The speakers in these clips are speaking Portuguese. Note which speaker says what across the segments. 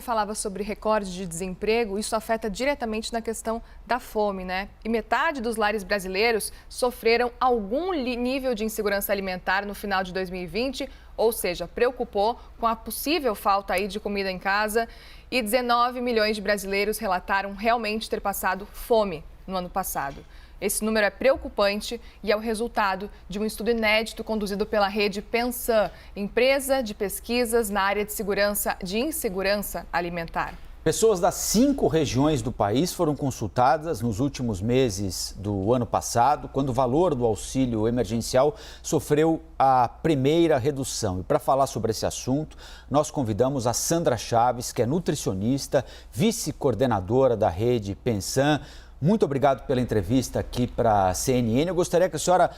Speaker 1: Falava sobre recorde de desemprego, isso afeta diretamente na questão da fome, né? E metade dos lares brasileiros sofreram algum nível de insegurança alimentar no final de 2020, ou seja, preocupou com a possível falta aí de comida em casa. E 19 milhões de brasileiros relataram realmente ter passado fome no ano passado. Esse número é preocupante e é o resultado de um estudo inédito conduzido pela rede Pensan, empresa de pesquisas na área de insegurança alimentar.
Speaker 2: Pessoas das 5 regiões do país foram consultadas nos últimos meses do ano passado, quando o valor do auxílio emergencial sofreu a primeira redução. E para falar sobre esse assunto, nós convidamos a Sandra Chaves, que é nutricionista, vice-coordenadora da rede Pensan. Muito obrigado pela entrevista aqui para a CNN. Eu gostaria que a senhora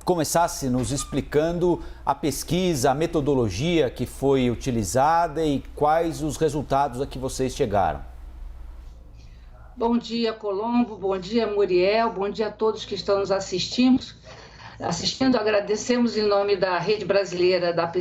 Speaker 2: começasse nos explicando a pesquisa, a metodologia que foi utilizada e quais os resultados a que vocês chegaram.
Speaker 3: Bom dia, Colombo. Bom dia, Muriel. Bom dia a todos que estão nos assistindo. Agradecemos em nome da Rede Brasileira de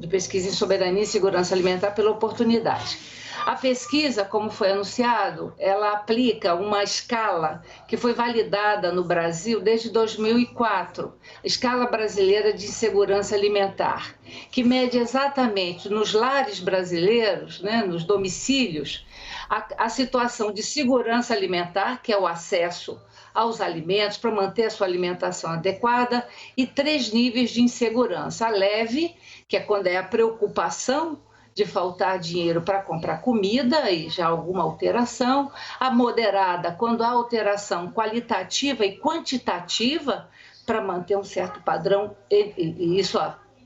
Speaker 3: Pesquisa em Soberania e Segurança Alimentar pela oportunidade. A pesquisa, como foi anunciado, ela aplica uma escala que foi validada no Brasil desde 2004, Escala Brasileira de Insegurança Alimentar, que mede exatamente nos lares brasileiros, né, nos domicílios, a situação de segurança alimentar, que é o acesso aos alimentos para manter a sua alimentação adequada, e 3 níveis de insegurança. A leve, que é quando é a preocupação de faltar dinheiro para comprar comida e já alguma alteração. A moderada, quando há alteração qualitativa e quantitativa para manter um certo padrão, e isso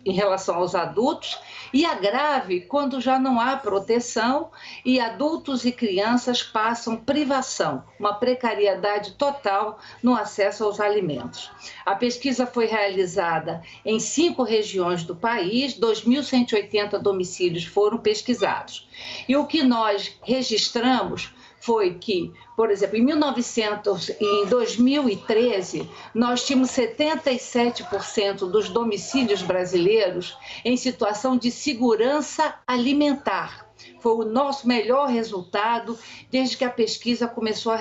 Speaker 3: em relação aos adultos. E a grave, quando já não há proteção e adultos e crianças passam privação, uma precariedade total no acesso aos alimentos. A pesquisa foi realizada em 5 regiões do país, 2.180 domicílios foram pesquisados. E o que nós registramos foi que, por exemplo, em 2013, nós tínhamos 77% dos domicílios brasileiros em situação de segurança alimentar. Foi o nosso melhor resultado desde que a pesquisa começou a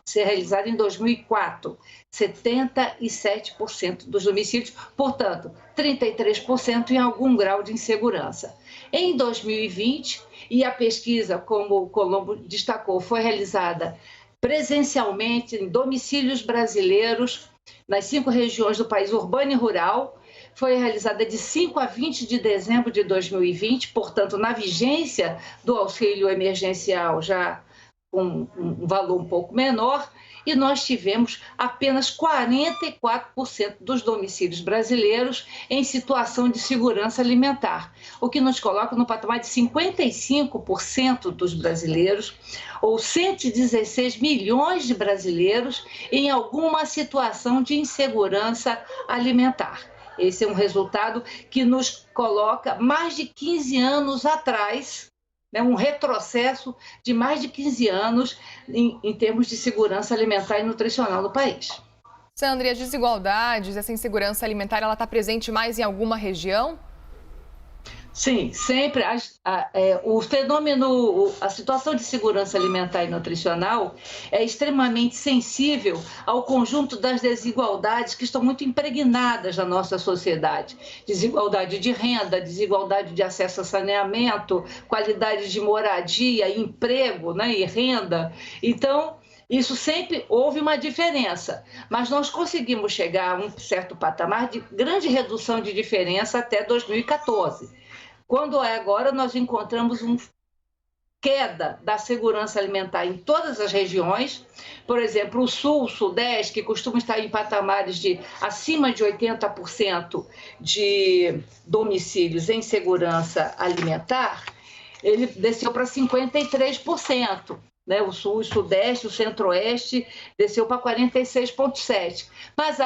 Speaker 3: ser realizada em 2004. 77% dos domicílios, portanto, 33% em algum grau de insegurança. Em 2020, e a pesquisa, como o Colombo destacou, foi realizada presencialmente em domicílios brasileiros nas 5 regiões do país, urbano e rural. Foi realizada de 5 a 20 de dezembro de 2020, portanto, na vigência do auxílio emergencial, já com um valor um pouco menor, e nós tivemos apenas 44% dos domicílios brasileiros em situação de segurança alimentar, o que nos coloca no patamar de 55% dos brasileiros, ou 116 milhões de brasileiros em alguma situação de insegurança alimentar. Esse é um resultado que nos coloca mais de 15 anos atrás, um retrocesso de mais de 15 anos em termos de segurança alimentar e nutricional no país.
Speaker 1: Sandra, e as desigualdades, essa insegurança alimentar, ela está presente mais em alguma região?
Speaker 3: Sim, sempre. O fenômeno, a situação de segurança alimentar e nutricional é extremamente sensível ao conjunto das desigualdades que estão muito impregnadas na nossa sociedade. Desigualdade de renda, desigualdade de acesso a saneamento, qualidade de moradia, emprego, né, e renda. Então, isso sempre houve uma diferença, mas nós conseguimos chegar a um certo patamar de grande redução de diferença até 2014. Quando agora nós encontramos uma queda da segurança alimentar em todas as regiões, por exemplo, o Sul, o Sudeste, que costumam estar em patamares de acima de 80% de domicílios em segurança alimentar, ele desceu para 53%. Né, o Sul, o Sudeste, o Centro-Oeste desceu para 46,7%. Mas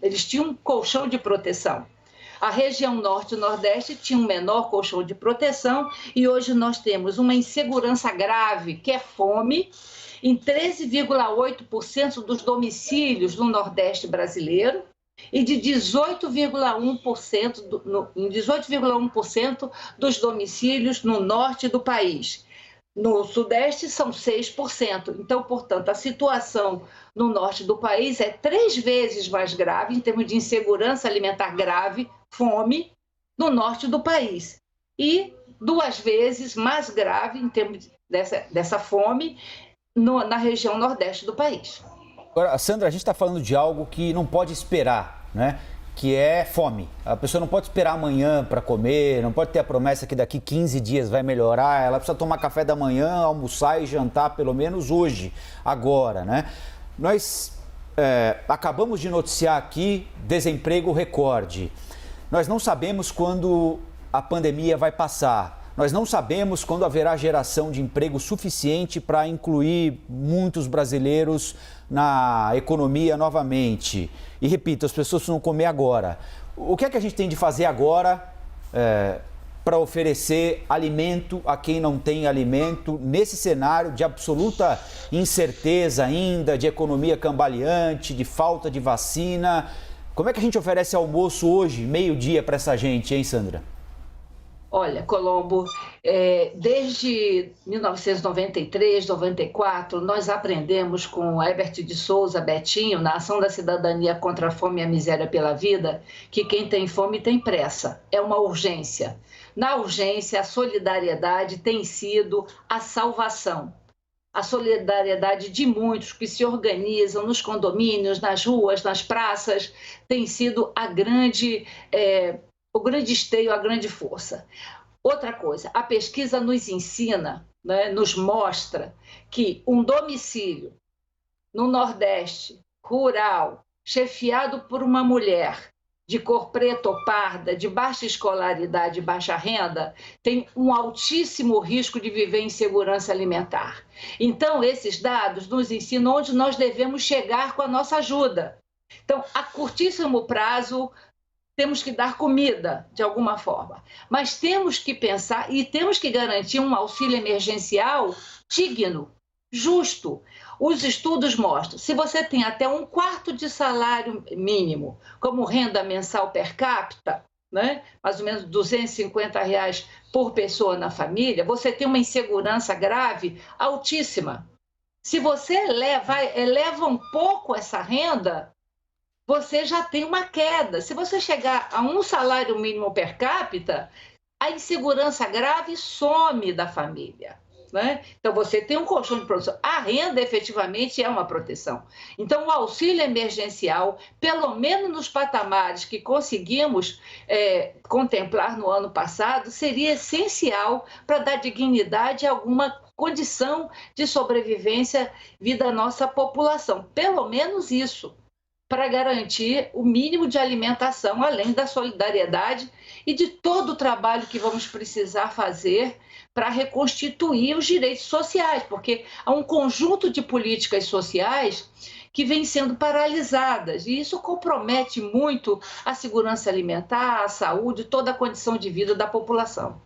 Speaker 3: eles tinham um colchão de proteção. A região Norte e Nordeste tinha um menor colchão de proteção e hoje nós temos uma insegurança grave, que é fome, em 13,8% dos domicílios no Nordeste brasileiro e de 18,1% em 18,1% dos domicílios no norte do país. No Sudeste são 6%. Então, portanto, a situação no norte do país é 3 vezes mais grave em termos de insegurança alimentar grave, fome, no norte do país. E 2 vezes mais grave em termos dessa fome na região nordeste do país.
Speaker 2: Agora, Sandra, a gente está falando de algo que não pode esperar, né? Que é fome. A pessoa não pode esperar amanhã para comer, não pode ter a promessa que daqui 15 dias vai melhorar. Ela precisa tomar café da manhã, almoçar e jantar pelo menos hoje, agora, né? Nós acabamos de noticiar aqui desemprego recorde. Nós não sabemos quando a pandemia vai passar. Nós não sabemos quando haverá geração de emprego suficiente para incluir muitos brasileiros na economia novamente. E repito, as pessoas precisam comer agora. O que é que a gente tem de fazer agora para oferecer alimento a quem não tem alimento nesse cenário de absoluta incerteza ainda, de economia cambaleante, de falta de vacina? Como é que a gente oferece almoço hoje, meio-dia, para essa gente, hein, Sandra?
Speaker 3: Olha, Colombo, desde 1993, 94, nós aprendemos com Herbert de Souza, Betinho, na Ação da Cidadania contra a Fome e a Miséria pela Vida, que quem tem fome tem pressa, é uma urgência. Na urgência, a solidariedade tem sido a salvação. A solidariedade de muitos que se organizam nos condomínios, nas ruas, nas praças, tem sido o grande esteio, a grande força. Outra coisa, a pesquisa nos ensina, né, nos mostra que um domicílio no Nordeste, rural, chefiado por uma mulher de cor preta ou parda, de baixa escolaridade e baixa renda, tem um altíssimo risco de viver em insegurança alimentar. Então, esses dados nos ensinam onde nós devemos chegar com a nossa ajuda. Então, a curtíssimo prazo, temos que dar comida, de alguma forma. Mas temos que pensar e temos que garantir um auxílio emergencial digno, justo. Os estudos mostram, se você tem até 1/4 de salário mínimo, como renda mensal per capita, né, mais ou menos R$250 por pessoa na família, você tem uma insegurança grave altíssima. Se você eleva um pouco essa renda, você já tem uma queda. Se você chegar a 1 salário mínimo per capita, a insegurança grave some da família, né? Então, você tem um colchão de proteção. A renda, efetivamente, é uma proteção. Então, o auxílio emergencial, pelo menos nos patamares que conseguimos contemplar no ano passado, seria essencial para dar dignidade a alguma condição de sobrevivência vida à nossa população. Pelo menos isso, para garantir o mínimo de alimentação, além da solidariedade e de todo o trabalho que vamos precisar fazer para reconstituir os direitos sociais, porque há um conjunto de políticas sociais que vêm sendo paralisadas, e isso compromete muito a segurança alimentar, a saúde, toda a condição de vida da população.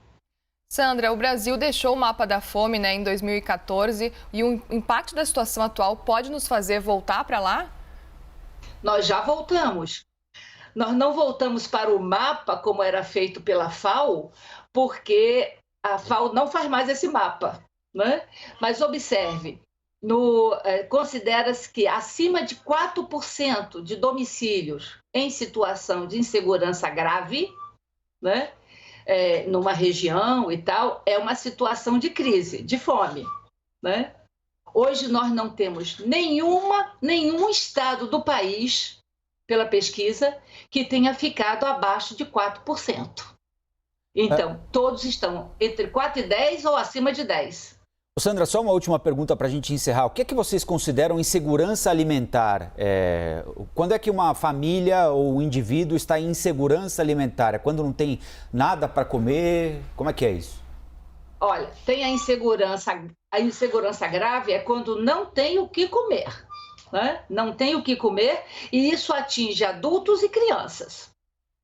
Speaker 1: Sandra, o Brasil deixou o mapa da fome, né, em 2014, e o impacto da situação atual pode nos fazer voltar para lá?
Speaker 3: Nós já voltamos. Nós não voltamos para o mapa como era feito pela FAO, porque a FAO não faz mais esse mapa, né? Mas observe, considera-se que acima de 4% de domicílios em situação de insegurança grave, né, numa região e tal, é uma situação de crise, de fome, né? Hoje nós não temos nenhum estado do país, pela pesquisa, que tenha ficado abaixo de 4%. Então, todos estão entre 4 e 10 ou acima de 10.
Speaker 2: Sandra, só uma última pergunta para a gente encerrar. O que é que vocês consideram insegurança alimentar? Quando é que uma família ou um indivíduo está em insegurança alimentar? É quando não tem nada para comer? Como é que é isso?
Speaker 3: Olha, tem a insegurança grave é quando não tem o que comer, né? Não tem o que comer, e isso atinge adultos e crianças.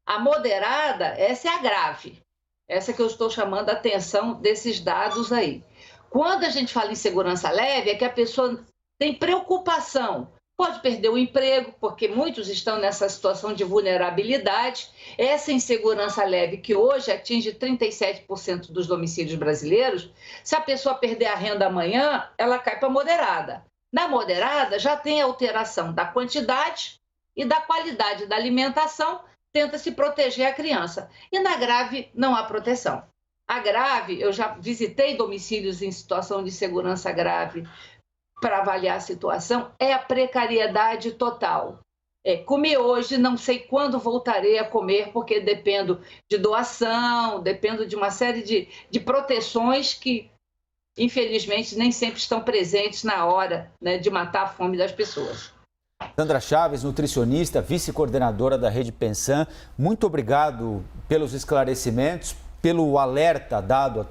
Speaker 3: A moderada, essa é a grave, essa que eu estou chamando a atenção desses dados aí. Quando a gente fala em insegurança leve, é que a pessoa tem preocupação pode perder o emprego, porque muitos estão nessa situação de vulnerabilidade. Essa insegurança leve, que hoje atinge 37% dos domicílios brasileiros, se a pessoa perder a renda amanhã, ela cai para moderada. Na moderada, já tem alteração da quantidade e da qualidade da alimentação, tenta-se proteger a criança. E na grave, não há proteção. A grave, eu já visitei domicílios em situação de segurança grave para avaliar a situação, é a precariedade total. Comer hoje, não sei quando voltarei a comer, porque dependo de doação, dependo de uma série de proteções que, infelizmente, nem sempre estão presentes na hora, né, de matar a fome das pessoas.
Speaker 2: Sandra Chaves, nutricionista, vice-coordenadora da Rede Pensan, muito obrigado pelos esclarecimentos, pelo alerta dado a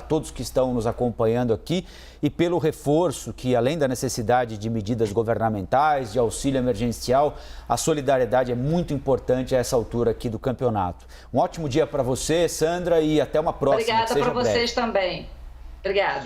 Speaker 2: todos que estão nos acompanhando aqui e pelo reforço que, além da necessidade de medidas governamentais, de auxílio emergencial, a solidariedade é muito importante a essa altura aqui do campeonato. Um ótimo dia para você, Sandra, e até uma próxima.
Speaker 3: Obrigada para vocês também. Obrigada.